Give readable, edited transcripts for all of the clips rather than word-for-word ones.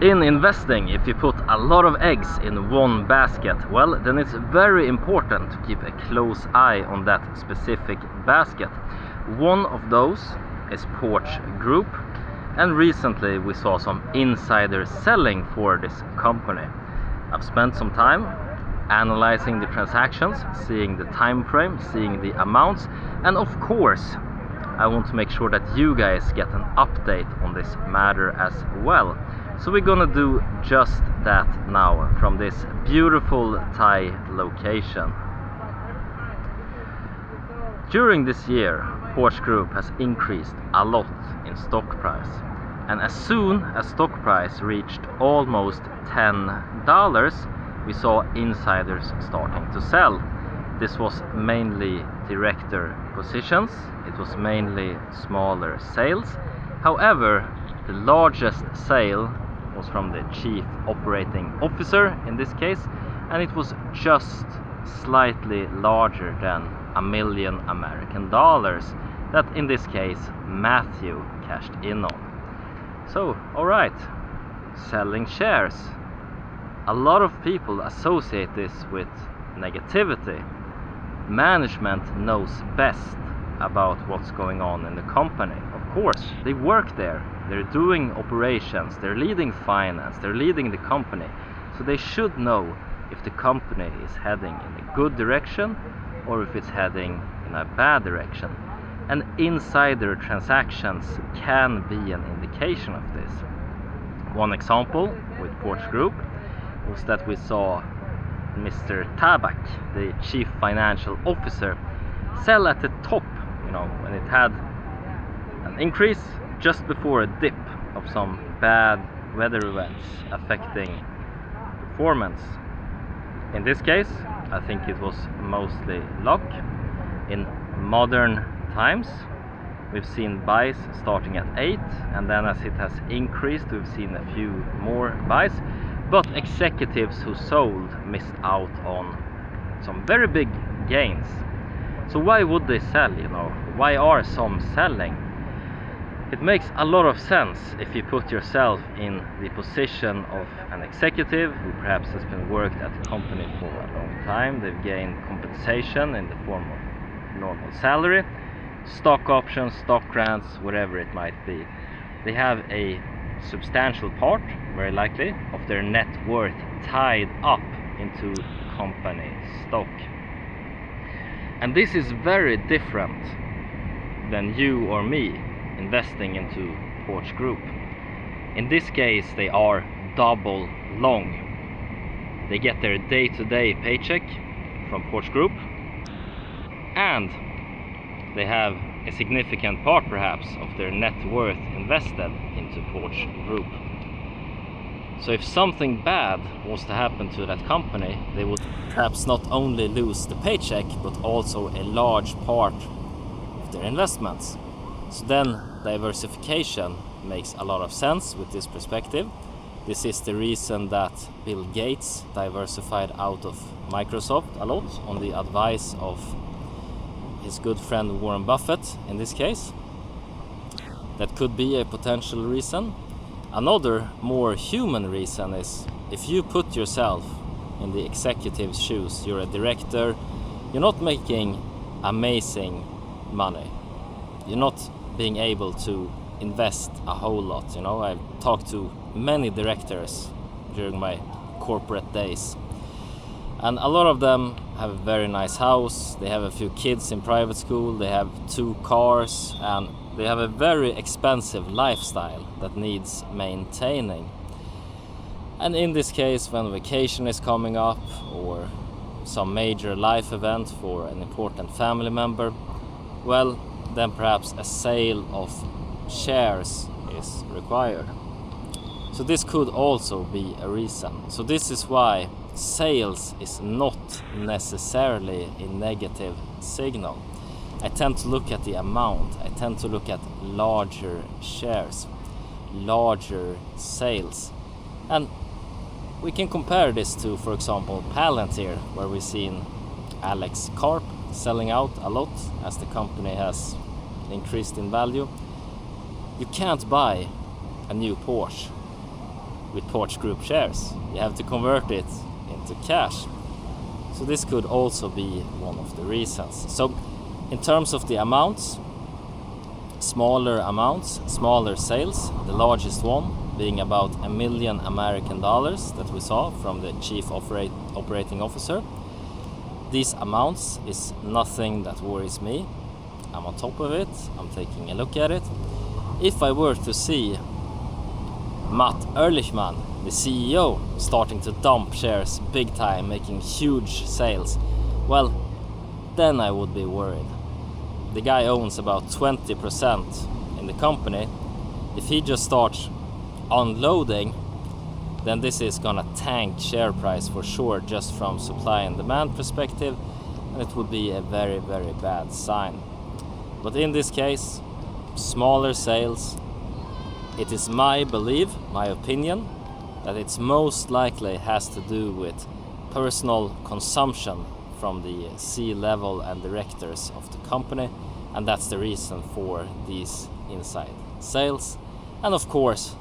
In investing, if you put a lot of eggs in one basket, well, then it's very important to keep a close eye on that specific basket. One of those is PRCH Group, and recently we saw some insider selling for this company. I've spent some time analyzing the transactions, seeing the time frame, seeing the amounts, and of course I want to make sure that you guys get an update on this matter as well. So we're gonna do just that now from this beautiful Thai location. During this year, PRCH Group has increased a lot in stock price, and as soon as stock price reached almost $10, we saw insiders starting to sell. This was mainly director positions, it was mainly smaller sales. However, the largest sale was from the chief operating officer in this case, and it was just slightly larger than $1 million American that in this case Matthew cashed in on. So, alright, selling shares. A lot of people associate this with negativity. Management knows best about what's going on in the company. Of course, they work there, they're doing operations, they're leading finance, they're leading the company, so they should know if the company is heading in a good direction or if it's heading in a bad direction. And insider transactions can be an indication of this. One example with PRCH Group was that we saw Mr. Tabak, the chief financial officer, sell at the top, when it had an increase just before a dip of some bad weather events affecting performance. In this case, I think it was mostly luck. In modern times, we've seen buys starting at 8, and then as it has increased, we've seen a few more buys. But executives who sold missed out on some very big gains. So why would they sell, Why are some selling? It makes a lot of sense if you put yourself in the position of an executive who perhaps has been worked at the company for a long time. They've gained compensation in the form of normal salary, stock options, stock grants, whatever it might be. They have a substantial part, very likely, of their net worth tied up into company stock. And this is very different than you or me investing into PRCH Group. In this case, they are double long. They get their day-to-day paycheck from PRCH Group, and they have a significant part perhaps of their net worth invested into PRCH Group. So if something bad was to happen to that company, they would perhaps not only lose the paycheck but also a large part of their investments. So then diversification makes a lot of sense with this perspective. This is the reason that Bill Gates diversified out of Microsoft a lot on the advice of his good friend Warren Buffett in this case. That could be a potential reason. Another more human reason is if you put yourself in the executive's shoes, you're a director, you're not making amazing money, you're not being able to invest a whole lot. I've talked to many directors during my corporate days, and a lot of them have a very nice house, they have a few kids in private school, they have 2 cars, and they have a very expensive lifestyle that needs maintaining. And in this case, when vacation is coming up or some major life event for an important family member, well, then perhaps a sale of shares is required. So this could also be a reason. So this is why sales is not necessarily a negative signal. I tend to look at the amount. I tend to look at larger shares, larger sales. And we can compare this to, for example, Palantir, where we've seen Alex Karp selling out a lot as the company has increased in value. You can't buy a new Porsche with PRCH Group shares. You have to convert it into cash. So this could also be one of the reasons. So in terms of the amounts, smaller sales, the largest one being about $1 million American that we saw from the chief operating officer. These amounts is nothing that worries me. I'm on top of it, I'm taking a look at it. If I were to see Matt Ehrlichman, the CEO, starting to dump shares big time, making huge sales, well, then I would be worried. The guy owns about 20% in the company. If he just starts unloading, then this is gonna tank share price for sure, just from supply and demand perspective, and it would be a very, very bad sign. But in this case, smaller sales, it is my belief, my opinion, that it's most likely has to do with personal consumption from the C-level and directors of the company, and that's the reason for these inside sales. And of course,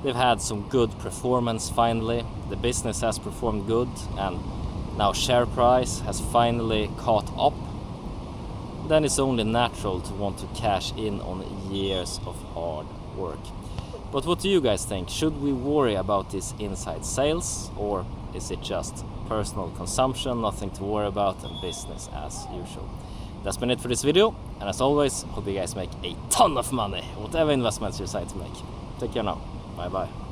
they've had some good performance finally. The business has performed good, and now share price has finally caught up. Then it's only natural to want to cash in on years of hard work. But what do you guys think? Should we worry about these inside sales, or is it just personal consumption, nothing to worry about, and business as usual? That's been it for this video, and as always, hope you guys make a ton of money, whatever investments you decide to make. Take care now. Bye bye.